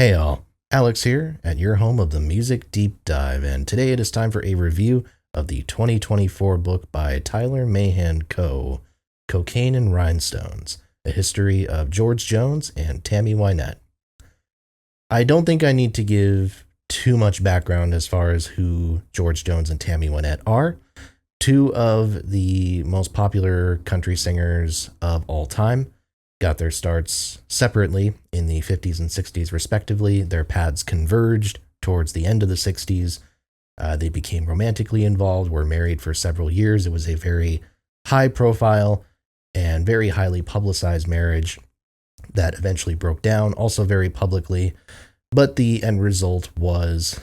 Hey all, Alex here at your home of the Music Deep Dive, and today it is time for a review of the 2024 book by Tyler Mahan Coe, Cocaine and Rhinestones, A History of George Jones and Tammy Wynette. I don't think I need to give too much background as far as who George Jones and Tammy Wynette are, two of the most popular country singers of all time. Got their starts separately in the 50s and 60s, respectively. Their paths converged towards the end of the 60s. They became romantically involved, were married for several years. It was a very high profile and very highly publicized marriage that eventually broke down, also very publicly. But the end result was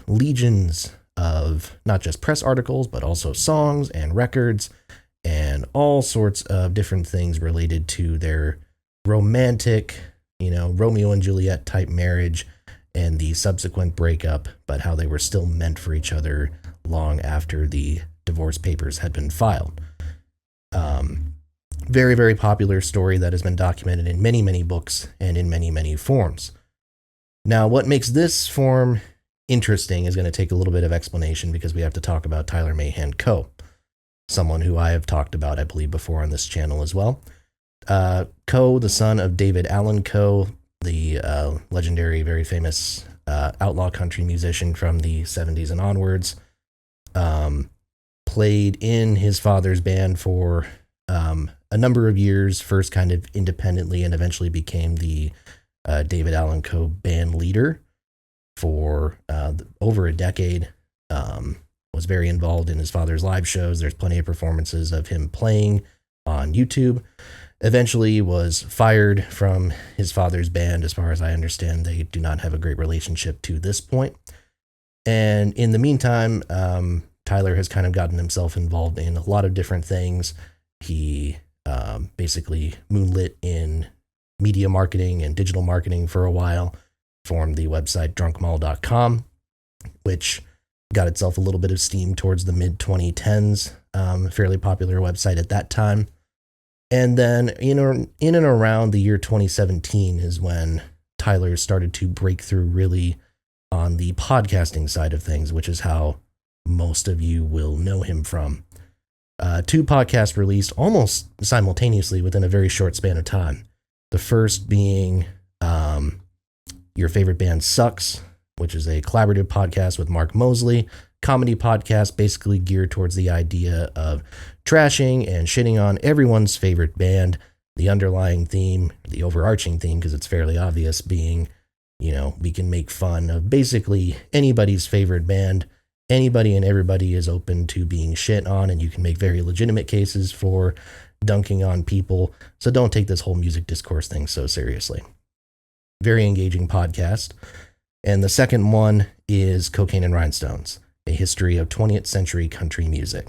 legions of not just press articles, but also songs and records and all sorts of different things related to their romantic, Romeo and Juliet type marriage and the subsequent breakup, but how they were still meant for each other long after the divorce papers had been filed. Very, very popular story that has been documented in many, many books and in many, many forms. Now, what makes this form interesting is going to take a little bit of explanation because we have to talk about Tyler Mahan Coe, someone who I have talked about, I believe, before on this channel as well. Coe, the son of David Allan Coe, the legendary, very famous outlaw country musician from the 70s and onwards, played in his father's band for a number of years, first kind of independently, and eventually became the David Allan Coe band leader for over a decade. Was very involved in his father's live shows. There's plenty of performances of him playing on YouTube. Eventually was fired from his father's band. As far as I understand, they do not have a great relationship to this point. And in the meantime, Tyler has kind of gotten himself involved in a lot of different things. He basically moonlit in media marketing and digital marketing for a while, formed the website drunkmall.com, which got itself a little bit of steam towards the mid-2010s, fairly popular website at that time. And then, in and around the year 2017 is when Tyler started to break through really on the podcasting side of things, which is how most of you will know him from. Two podcasts released almost simultaneously within a very short span of time. The first being Your Favorite Band Sucks, which is a collaborative podcast with Mark Mosley, comedy podcast basically geared towards the idea of trashing and shitting on everyone's favorite band. The underlying theme, the overarching theme, because it's fairly obvious, being, we can make fun of basically anybody's favorite band. Anybody and everybody is open to being shit on, and you can make very legitimate cases for dunking on people. So don't take this whole music discourse thing so seriously. Very engaging podcast. And the second one is Cocaine and Rhinestones, A History of 20th Century Country Music.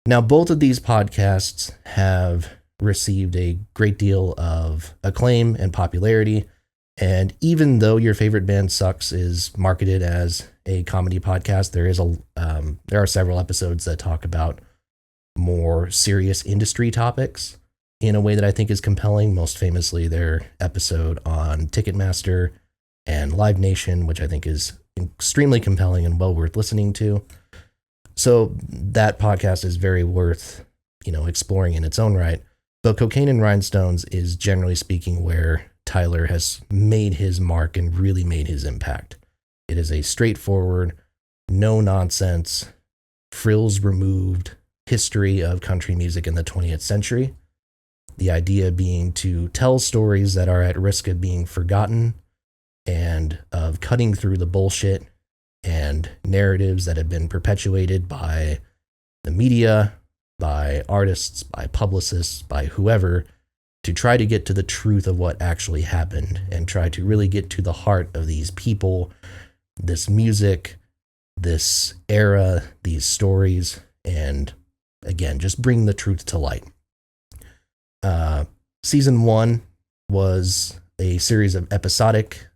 Now, both of these podcasts have received a great deal of acclaim and popularity. And even though Your Favorite Band Sucks is marketed as a comedy podcast, there are several episodes that talk about more serious industry topics in a way that I think is compelling. Most famously, their episode on Ticketmaster and Live Nation, which I think is extremely compelling and well worth listening to. So that podcast is very worth, exploring in its own right. But Cocaine and Rhinestones is, generally speaking, where Tyler has made his mark and really made his impact. It is a straightforward, no nonsense, frills removed history of country music in the 20th century. The idea being to tell stories that are at risk of being forgotten and of cutting through the bullshit and narratives that have been perpetuated by the media, by artists, by publicists, by whoever, to try to get to the truth of what actually happened and try to really get to the heart of these people, this music, this era, these stories, and again, just bring the truth to light. Season 1 was a series of episodic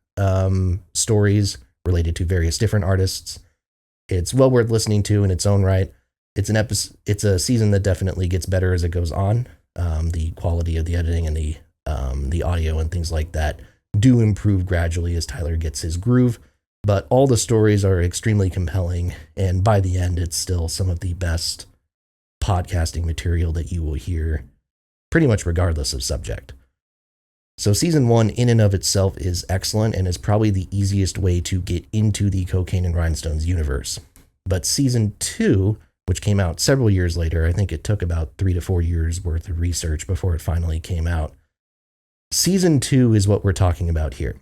stories related to various different artists. It's well worth listening to in its own right. It's a season that definitely gets better as it goes on. The quality of the editing and the audio and things like that do improve gradually as Tyler gets his groove. But all the stories are extremely compelling, and by the end, it's still some of the best podcasting material that you will hear, pretty much regardless of subject. So season 1 in and of itself is excellent and is probably the easiest way to get into the Cocaine and Rhinestones universe. But season 2, which came out several years later, I think it took about 3 to 4 years worth of research before it finally came out. Season 2 is what we're talking about here.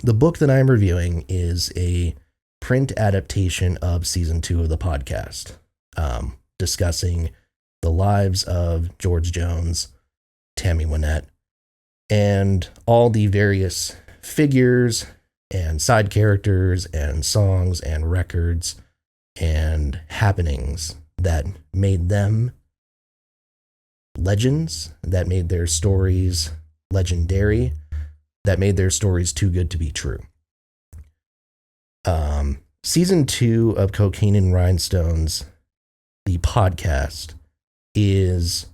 The book that I'm reviewing is a print adaptation of season 2 of the podcast, discussing the lives of George Jones, Tammy Wynette, and all the various figures and side characters and songs and records and happenings that made them legends, that made their stories legendary, that made their stories too good to be true. Season 2 of Cocaine and Rhinestones, the podcast, is,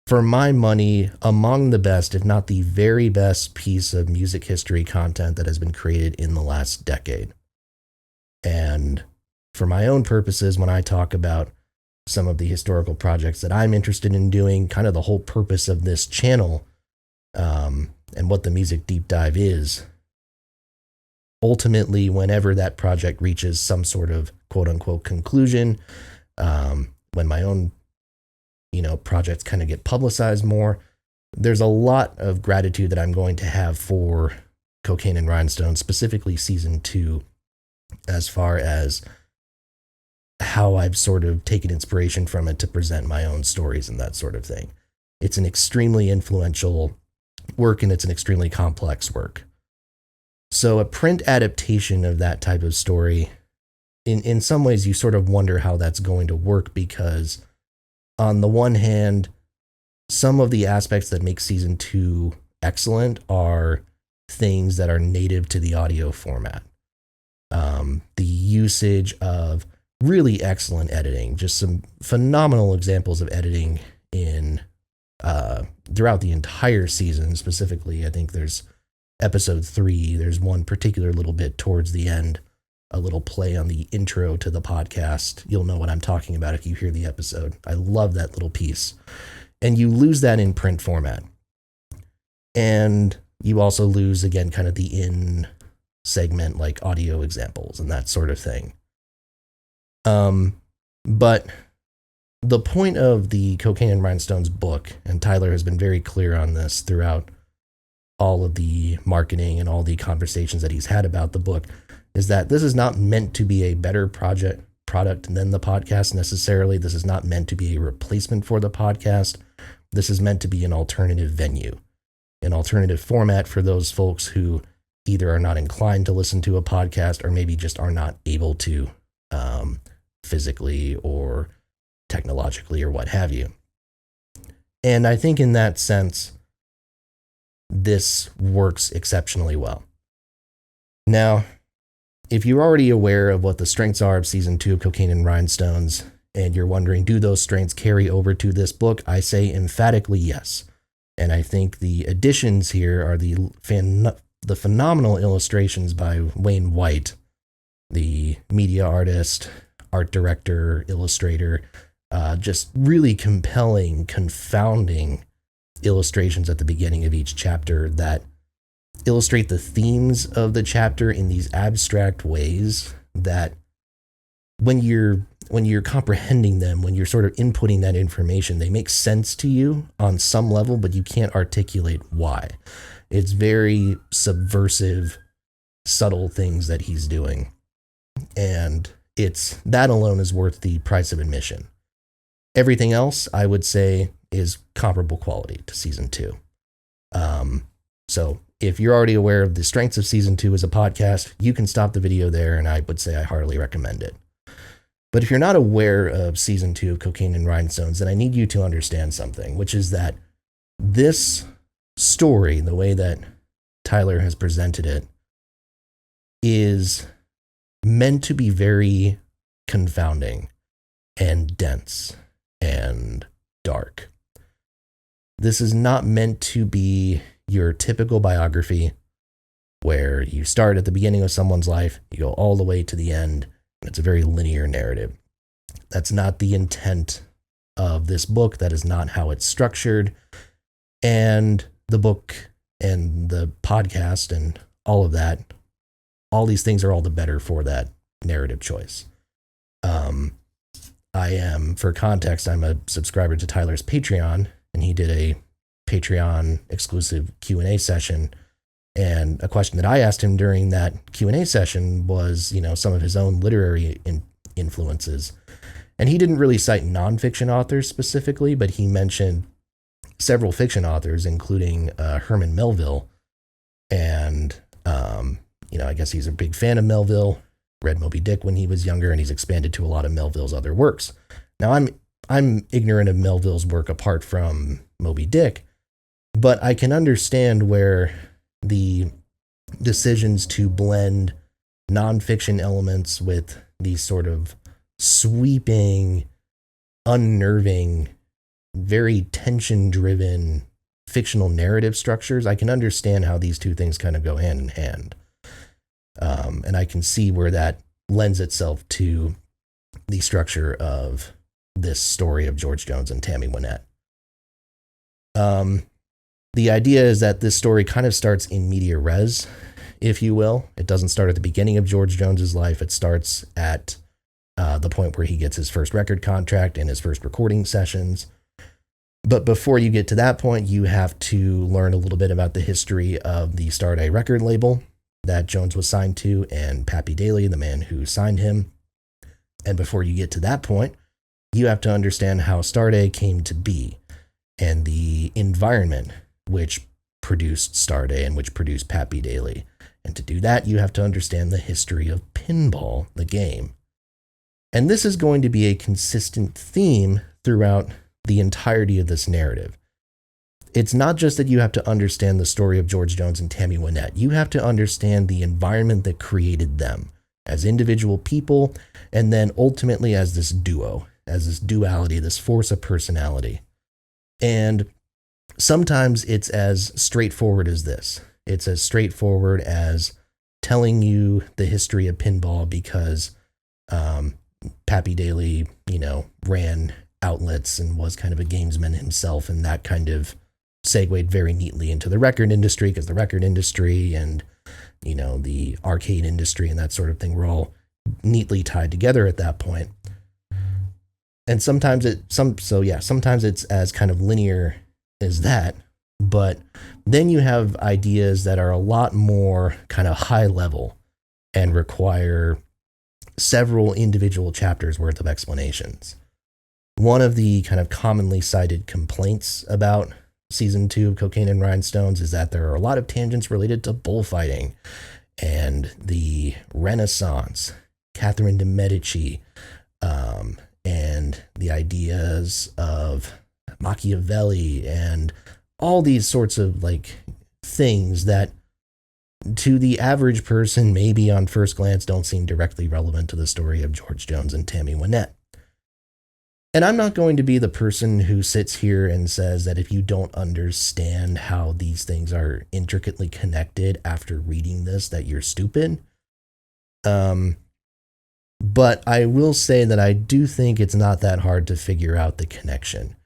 for my money, among the best, if not the very best piece of music history content that has been created in the last decade. And for my own purposes, when I talk about some of the historical projects that I'm interested in doing, kind of the whole purpose of this channel, and what the Music Deep Dive is, ultimately, whenever that project reaches some sort of quote-unquote conclusion, when my own projects kind of get publicized more, there's a lot of gratitude that I'm going to have for Cocaine and Rhinestones, specifically season 2, as far as how I've sort of taken inspiration from it to present my own stories and that sort of thing. It's an extremely influential work, and it's an extremely complex work. So a print adaptation of that type of story, in some ways you sort of wonder how that's going to work, because on the one hand, some of the aspects that make season 2 excellent are things that are native to the audio format. The usage of really excellent editing, just some phenomenal examples of editing in throughout the entire season. Specifically, I think there's episode 3, there's one particular little bit towards the end, a little play on the intro to the podcast. You'll know what I'm talking about if you hear the episode. I love that little piece. And you lose that in print format. And you also lose, again, kind of the in segment, like audio examples and that sort of thing. But the point of the Cocaine and Rhinestones book, and Tyler has been very clear on this throughout all of the marketing and all the conversations that he's had about the book, is that this is not meant to be a better product than the podcast necessarily. This is not meant to be a replacement for the podcast. This is meant to be an alternative venue, an alternative format for those folks who either are not inclined to listen to a podcast or maybe just are not able to, physically or technologically or what have you. And I think in that sense, this works exceptionally well. Now, if you're already aware of what the strengths are of season 2 of Cocaine and Rhinestones, and you're wondering, do those strengths carry over to this book? I say emphatically yes. And I think the additions here are the phenomenal illustrations by Wayne White, the media artist, art director, illustrator, just really compelling, confounding illustrations at the beginning of each chapter that illustrate the themes of the chapter in these abstract ways that when you're comprehending them, when you're sort of inputting that information, they make sense to you on some level, but you can't articulate why. It's very subversive, subtle things that he's doing. And that alone is worth the price of admission. Everything else, I would say, is comparable quality to season 2. So if you're already aware of the strengths of season 2 as a podcast, you can stop the video there, and I would say I heartily recommend it. But if you're not aware of season 2 of Cocaine and Rhinestones, then I need you to understand something, which is that this story, the way that Tyler has presented it, is meant to be very confounding and dense and dark. This is not meant to be your typical biography. where you start at the beginning of someone's life, you go all the way to the end, and it's a very linear narrative. That's not the intent of this book. That is not how it's structured. And the book and the podcast and all of that, all these things are all the better for that narrative choice. For context, I'm a subscriber to Tyler's Patreon, and he did a Patreon exclusive Q&A session. And a question that I asked him during that Q&A session was, some of his own literary influences. And he didn't really cite nonfiction authors specifically, but he mentioned several fiction authors, including Herman Melville. And, I guess he's a big fan of Melville, read Moby Dick when he was younger, and he's expanded to a lot of Melville's other works. Now, I'm ignorant of Melville's work apart from Moby Dick, but I can understand where the decisions to blend nonfiction elements with these sort of sweeping, unnerving, very tension-driven fictional narrative structures, I can understand how these two things kind of go hand in hand. And I can see where that lends itself to the structure of this story of George Jones and Tammy Wynette. The idea is that this story kind of starts in media res, if you will. It doesn't start at the beginning of George Jones's life. It starts at the point where he gets his first record contract and his first recording sessions. But before you get to that point, you have to learn a little bit about the history of the Starday record label that Jones was signed to, and Pappy Daly, the man who signed him. And before you get to that point, you have to understand how Starday came to be and the environment which produced Starday and which produced Pappy Daly. And to do that, you have to understand the history of pinball, the game. And this is going to be a consistent theme throughout the entirety of this narrative. It's not just that you have to understand the story of George Jones and Tammy Wynette. You have to understand the environment that created them as individual people, and then ultimately as this duo, as this duality, this force of personality. And sometimes it's as straightforward as this. It's as straightforward as telling you the history of pinball because Pappy Daly, ran outlets and was kind of a gamesman himself, and that kind of segued very neatly into the record industry, because the record industry and the arcade industry and that sort of thing were all neatly tied together at that point. And sometimes it's as kind of linear as that, but then you have ideas that are a lot more kind of high level and require several individual chapters worth of explanations. One of the kind of commonly cited complaints about season 2 of Cocaine and Rhinestones is that there are a lot of tangents related to bullfighting and the Renaissance, Catherine de Medici, and the ideas of Machiavelli, and all these sorts of things that to the average person, maybe on first glance, don't seem directly relevant to the story of George Jones and Tammy Wynette. And I'm not going to be the person who sits here and says that if you don't understand how these things are intricately connected after reading this, that you're stupid. But I will say that I do think it's not that hard to figure out the connection.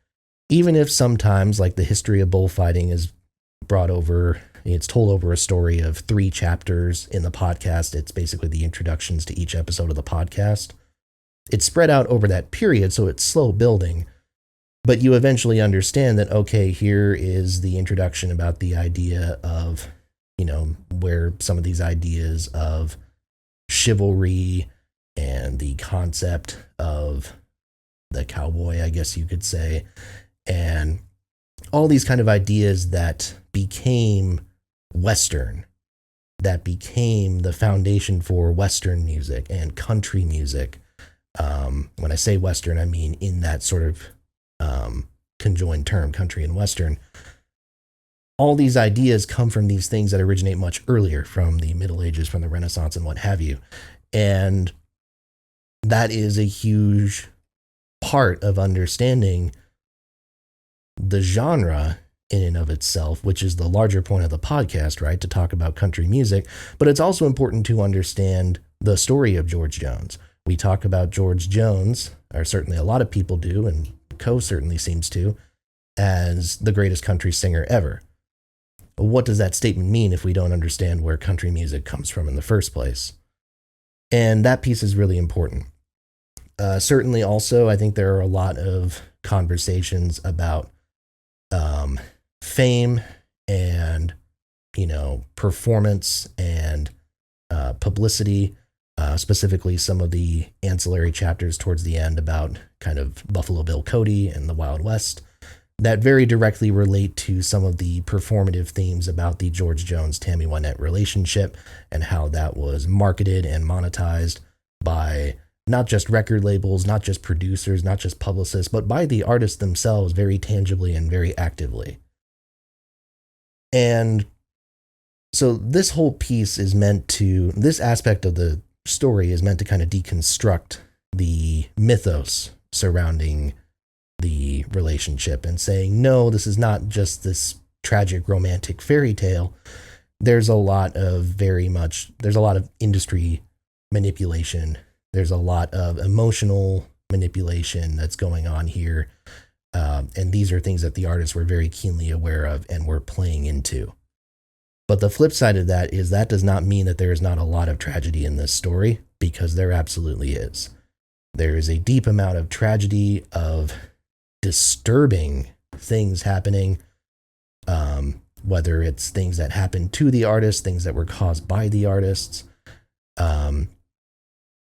Even if sometimes, the history of bullfighting is brought over, it's told over a story of 3 chapters in the podcast. It's basically the introductions to each episode of the podcast. It's spread out over that period, so it's slow building, but you eventually understand that, okay, here is the introduction about the idea of, where some of these ideas of chivalry and the concept of the cowboy, I guess you could say, and all these kind of ideas that became Western, that became the foundation for Western music and country music. When I say Western, I mean in that sort of conjoined term, country and Western. All these ideas come from these things that originate much earlier, from the Middle Ages, from the Renaissance, and what have you. And that is a huge part of understanding the genre in and of itself, which is the larger point of the podcast, right? To talk about country music. But it's also important to understand the story of George Jones. We talk about George Jones, or certainly a lot of people do, and Coe certainly seems to, as the greatest country singer ever. What does that statement mean if we don't understand where country music comes from in the first place? And that piece is really important. Certainly also, I think there are a lot of conversations about fame and, performance and publicity, specifically some of the ancillary chapters towards the end about kind of Buffalo Bill Cody and the Wild West that very directly relate to some of the performative themes about the George Jones-Tammy Wynette relationship and how that was marketed and monetized by not just record labels, not just producers, not just publicists, but by the artists themselves very tangibly and very actively. And so this whole piece is meant to, this aspect of the story is meant to kind of deconstruct the mythos surrounding the relationship and saying, no, this is not just this tragic romantic fairy tale. There's a lot of industry manipulation. There's a lot of emotional manipulation that's going on here. And these are things that the artists were very keenly aware of and were playing into. But the flip side of that is that does not mean that there is not a lot of tragedy in this story, because there absolutely is. There is a deep amount of tragedy, of disturbing things happening, whether it's things that happened to the artists, things that were caused by the artists,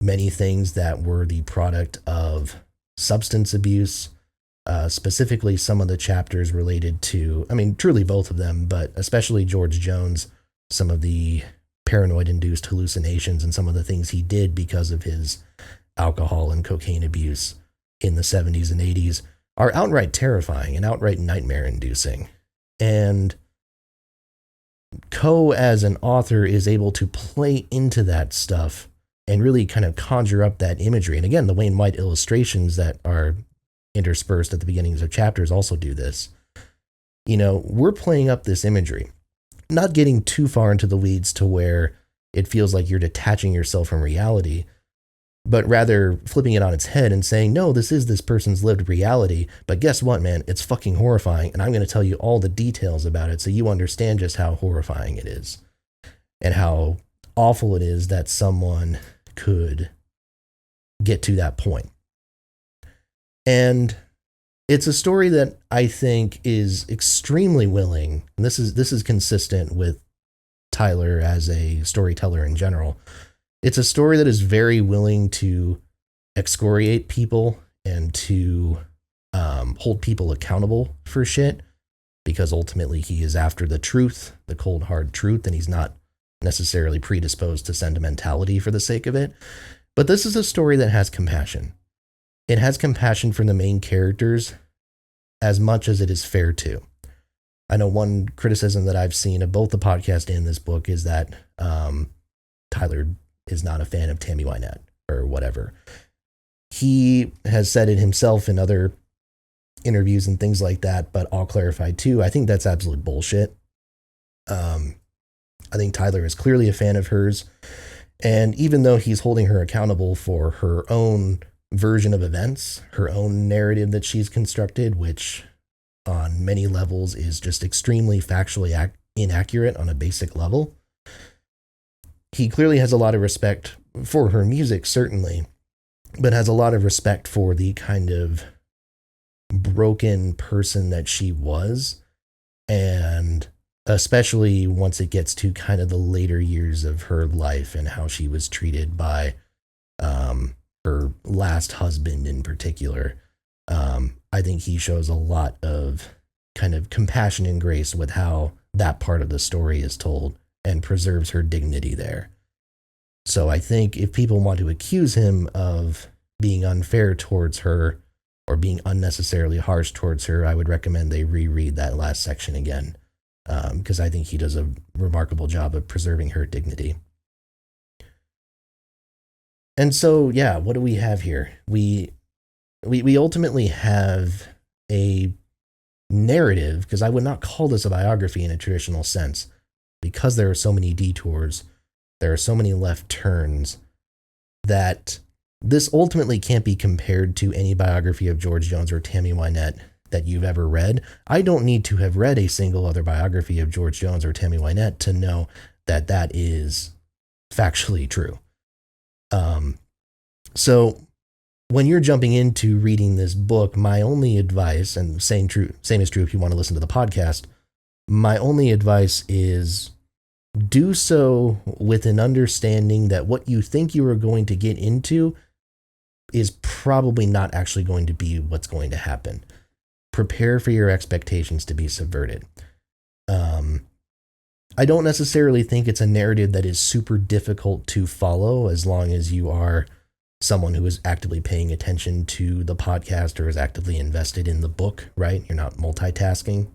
many things that were the product of substance abuse, specifically some of the chapters related to, truly both of them, but especially George Jones, some of the paranoid-induced hallucinations and some of the things he did because of his alcohol and cocaine abuse in the 70s and 80s are outright terrifying and outright nightmare-inducing. And Coe, as an author, is able to play into that stuff and really kind of conjure up that imagery. And again, the Wayne White illustrations that are interspersed at the beginnings of chapters also do this. We're playing up this imagery, not getting too far into the weeds to where it feels like you're detaching yourself from reality, but rather flipping it on its head and saying, no, this is this person's lived reality, but guess what, man? It's fucking horrifying, and I'm going to tell you all the details about it so you understand just how horrifying it is and how awful it is that someone could get to that point. And it's a story that I think is extremely willing, and this is consistent with Tyler as a storyteller in general. It's a story that is very willing to excoriate people and to hold people accountable for shit, because ultimately he is after the truth, the cold, hard truth, and he's not necessarily predisposed to sentimentality for the sake of it. But this is a story that has compassion. It has compassion for the main characters as much as it is fair to. I know one criticism that I've seen of both the podcast and this book is that Tyler is not a fan of Tammy Wynette or whatever. He has said it himself in other interviews and things like that, but I'll clarify too. I think that's absolute bullshit. I think Tyler is clearly a fan of hers. And even though he's holding her accountable for her own version of events, her own narrative that she's constructed, which on many levels is just extremely factually inaccurate on a basic level, he clearly has a lot of respect for her music, certainly, but has a lot of respect for the kind of broken person that she was. And especially once it gets to kind of the later years of her life and how she was treated by her last husband in particular. I think he shows a lot of kind of compassion and grace with how that part of the story is told and preserves her dignity there. So I think if people want to accuse him of being unfair towards her or being unnecessarily harsh towards her, I would recommend they reread that last section again, because I think he does a remarkable job of preserving her dignity. And so, yeah, what do we have here? We ultimately have a narrative, because I would not call this a biography in a traditional sense, because there are so many detours, there are so many left turns, that this ultimately can't be compared to any biography of George Jones or Tammy Wynette that you've ever read. I don't need to have read a single other biography of George Jones or Tammy Wynette to know that that is factually true. So when you're jumping into reading this book, my only advice, and same is true if you want to listen to the podcast, my only advice is do so with an understanding that what you think you are going to get into is probably not actually going to be what's going to happen. Prepare for your expectations to be subverted. I don't necessarily think it's a narrative that is super difficult to follow as long as you are someone who is actively paying attention to the podcast or is actively invested in the book, right? You're not multitasking.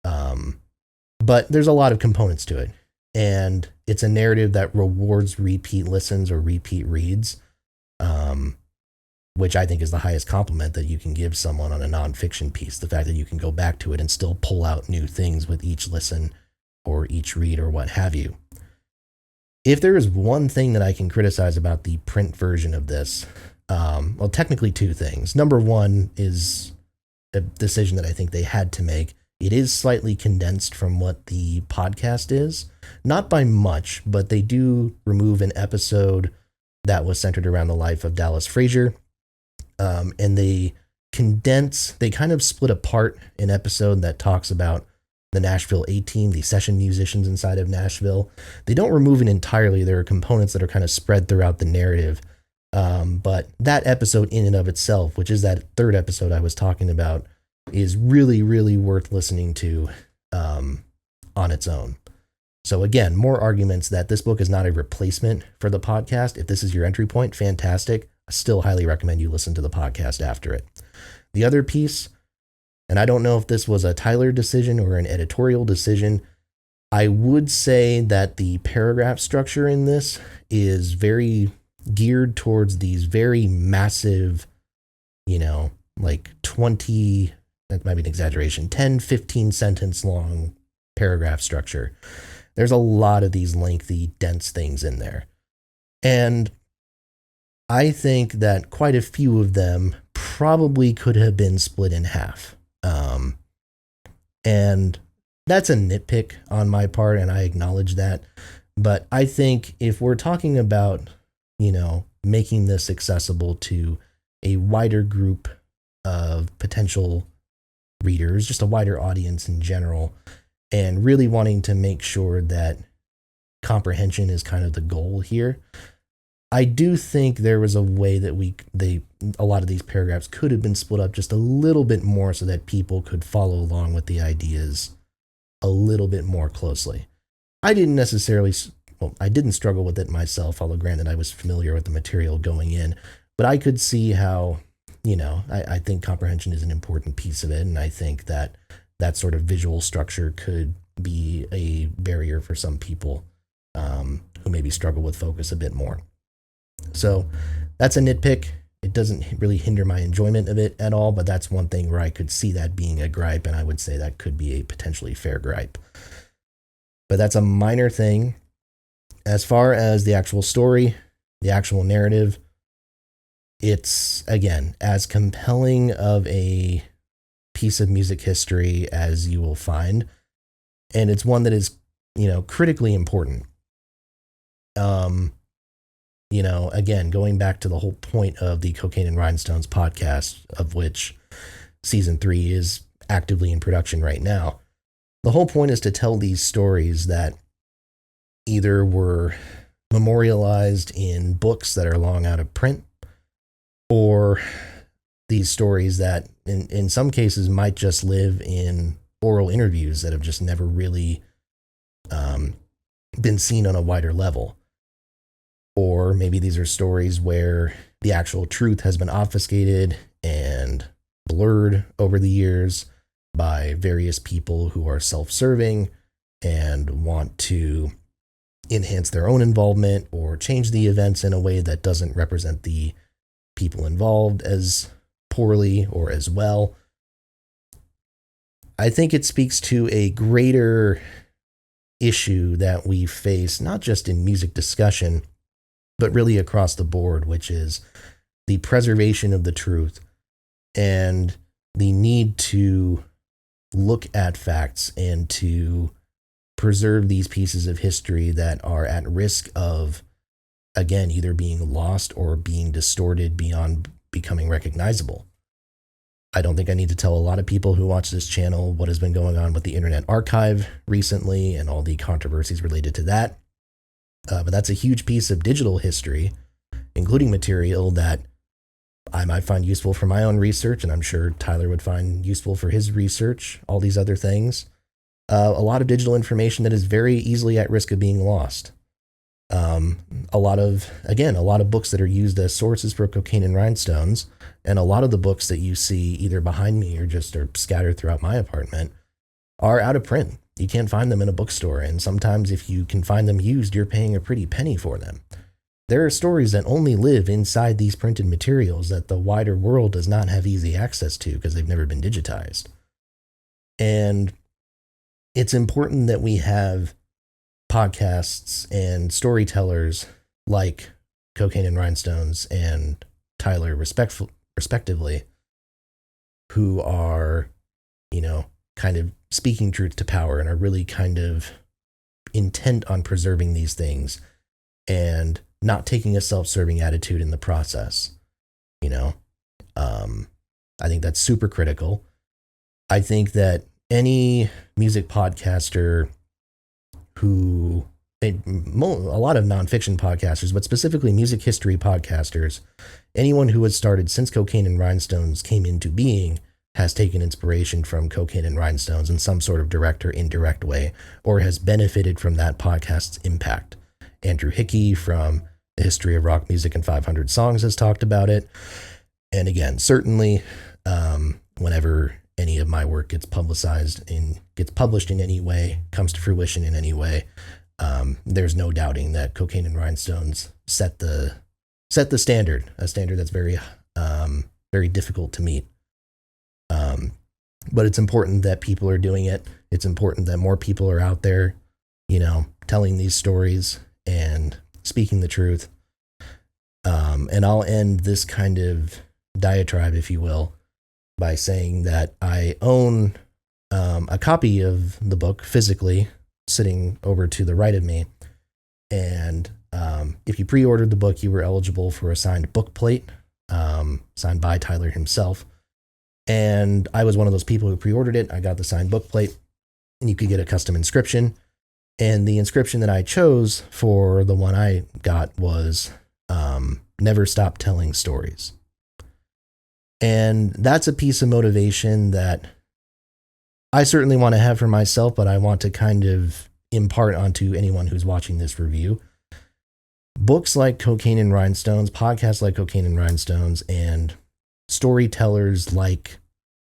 But there's a lot of components to it. And it's a narrative that rewards repeat listens or repeat reads, which I think is the highest compliment that you can give someone on a nonfiction piece. The fact that you can go back to it and still pull out new things with each listen or each read or what have you. If there is one thing that I can criticize about the print version of this, well, technically two things. Number one is a decision that I think they had to make. It is slightly condensed from what the podcast is. Not by much, but they do remove an episode that was centered around the life of Dallas Frazier. And they kind of split apart an episode that talks about the Nashville A-Team, the session musicians inside of Nashville. They don't remove it entirely. There are components that are kind of spread throughout the narrative. But that episode in and of itself, which is that third episode I was talking about, is really, really worth listening to on its own. So again, more arguments that this book is not a replacement for the podcast. If this is your entry point, fantastic. I still highly recommend you listen to the podcast after it. The other piece, and I don't know if this was a Tyler decision or an editorial decision, I would say that the paragraph structure in this is very geared towards these very massive, like 20, that might be an exaggeration, 10, 15 sentence long paragraph structure. There's a lot of these lengthy, dense things in there. And I think that quite a few of them probably could have been split in half. And that's a nitpick on my part, and I acknowledge that. But I think if we're talking about, making this accessible to a wider group of potential readers, just a wider audience in general, and really wanting to make sure that comprehension is kind of the goal here, I do think there was a way that a lot of these paragraphs could have been split up just a little bit more so that people could follow along with the ideas a little bit more closely. I didn't struggle with it myself, although granted I was familiar with the material going in, but I could see how, I think comprehension is an important piece of it, and I think that that sort of visual structure could be a barrier for some people who maybe struggle with focus a bit more. So that's a nitpick. It doesn't really hinder my enjoyment of it at all, but that's one thing where I could see that being a gripe, and I would say that could be a potentially fair gripe. But that's a minor thing. As far as the actual story, the actual narrative, it's, again, as compelling of a piece of music history as you will find. And it's one that is, critically important. Again, going back to the whole point of the Cocaine and Rhinestones podcast, of which season 3 is actively in production right now. The whole point is to tell these stories that either were memorialized in books that are long out of print, or these stories that in some cases might just live in oral interviews that have just never really been seen on a wider level. Or maybe these are stories where the actual truth has been obfuscated and blurred over the years by various people who are self-serving and want to enhance their own involvement or change the events in a way that doesn't represent the people involved as poorly or as well. I think it speaks to a greater issue that we face, not just in music discussion, but really across the board, which is the preservation of the truth and the need to look at facts and to preserve these pieces of history that are at risk of, again, either being lost or being distorted beyond becoming recognizable. I don't think I need to tell a lot of people who watch this channel what has been going on with the Internet Archive recently and all the controversies related to that. But that's a huge piece of digital history, including material that I might find useful for my own research, and I'm sure Tyler would find useful for his research, all these other things. A lot of digital information that is very easily at risk of being lost. A lot of books that are used as sources for Cocaine and Rhinestones, and a lot of the books that you see either behind me or just are scattered throughout my apartment are out of print. You can't find them in a bookstore, and sometimes if you can find them used, you're paying a pretty penny for them. There are stories that only live inside these printed materials that the wider world does not have easy access to because they've never been digitized. And it's important that we have podcasts and storytellers like Cocaine and Rhinestones and Tyler respectively, who are, kind of speaking truth to power and are really kind of intent on preserving these things and not taking a self-serving attitude in the process. I think that's super critical. I think that any music podcaster a lot of nonfiction podcasters, but specifically music history podcasters, anyone who has started since Cocaine and Rhinestones came into being has taken inspiration from Cocaine and Rhinestones in some sort of direct or indirect way, or has benefited from that podcast's impact. Andrew Hickey from The History of Rock Music in 500 Songs has talked about it. And again, certainly, whenever any of my work gets publicized and gets published in any way, comes to fruition in any way, there's no doubting that Cocaine and Rhinestones set the standard, a standard that's very, very difficult to meet. But it's important that people are doing it. It's important that more people are out there, telling these stories and speaking the truth. And I'll end this kind of diatribe, if you will, by saying that I own a copy of the book physically sitting over to the right of me. And if you pre-ordered the book, you were eligible for a signed book plate, signed by Tyler himself. And I was one of those people who pre-ordered it. I got the signed book plate, and you could get a custom inscription. And the inscription that I chose for the one I got was, never stop telling stories. And that's a piece of motivation that I certainly want to have for myself, but I want to kind of impart onto anyone who's watching this review. Books like Cocaine and Rhinestones, podcasts like Cocaine and Rhinestones, and storytellers like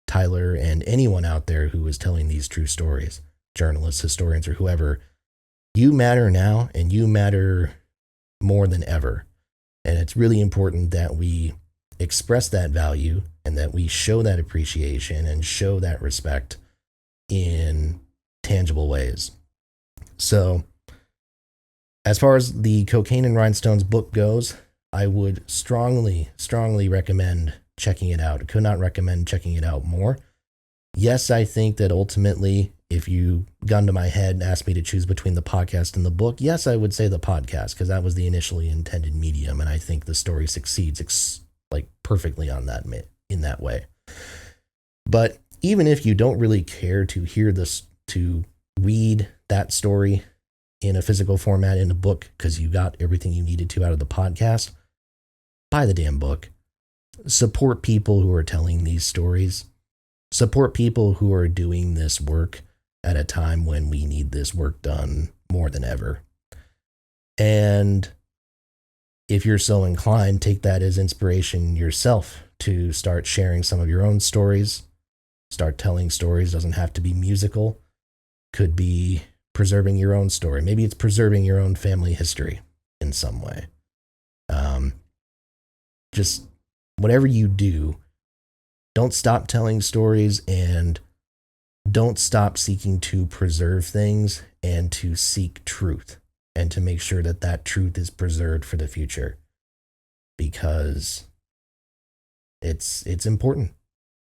Tyler and anyone out there who is telling these true stories, journalists, historians, or whoever, you matter now, and you matter more than ever. And it's really important that we express that value and that we show that appreciation and show that respect in tangible ways. So, as far as the Cocaine and Rhinestones book goes, I would strongly, strongly recommend checking it out. I could not recommend checking it out more. Yes, I think that ultimately, if you gun to my head and asked me to choose between the podcast and the book, yes, I would say the podcast, because that was the initially intended medium, and I think the story succeeds perfectly on that in that way. But even if you don't really care to hear this, to read that story in a physical format in a book because you got everything you needed to out of the podcast, buy the damn book. Support people who are telling these stories. Support people who are doing this work at a time when we need this work done more than ever. And if you're so inclined, take that as inspiration yourself to start sharing some of your own stories. Start telling stories. Doesn't have to be musical. Could be preserving your own story. Maybe it's preserving your own family history in some way. Just whatever you do, don't stop telling stories and don't stop seeking to preserve things and to seek truth and to make sure that that truth is preserved for the future, because it's important.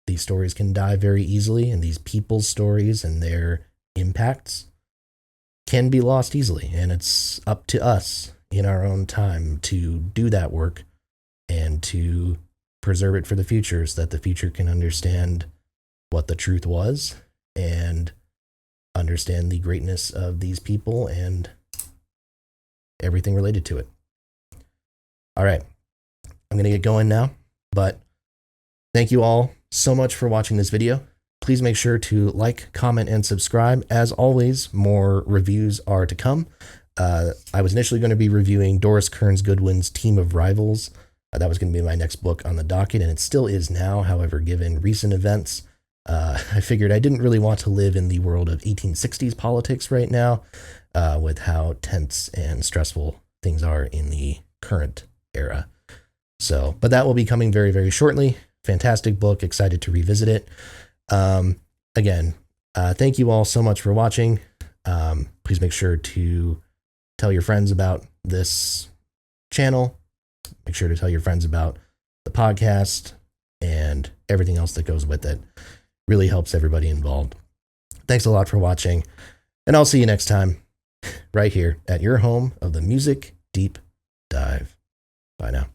These stories can die very easily, and these people's stories and their impacts can be lost easily. And it's up to us in our own time to do that work and to preserve it for the future so that the future can understand what the truth was and understand the greatness of these people and everything related to it. All right, I'm going to get going now, but thank you all so much for watching this video. Please make sure to like, comment, and subscribe. As always, more reviews are to come. I was initially going to be reviewing Doris Kearns Goodwin's Team of Rivals. That was going to be my next book on the docket, and it still is now. However, given recent events, I figured I didn't really want to live in the world of 1860s politics right now, with how tense and stressful things are in the current era. So, but that will be coming very, very shortly. Fantastic book. Excited to revisit it. Again, thank you all so much for watching. Please make sure to tell your friends about this channel. Make sure to tell your friends about the podcast and everything else that goes with it. Really helps everybody involved. Thanks a lot for watching, and I'll see you next time right here at your home of the Music Deep Dive. Bye now.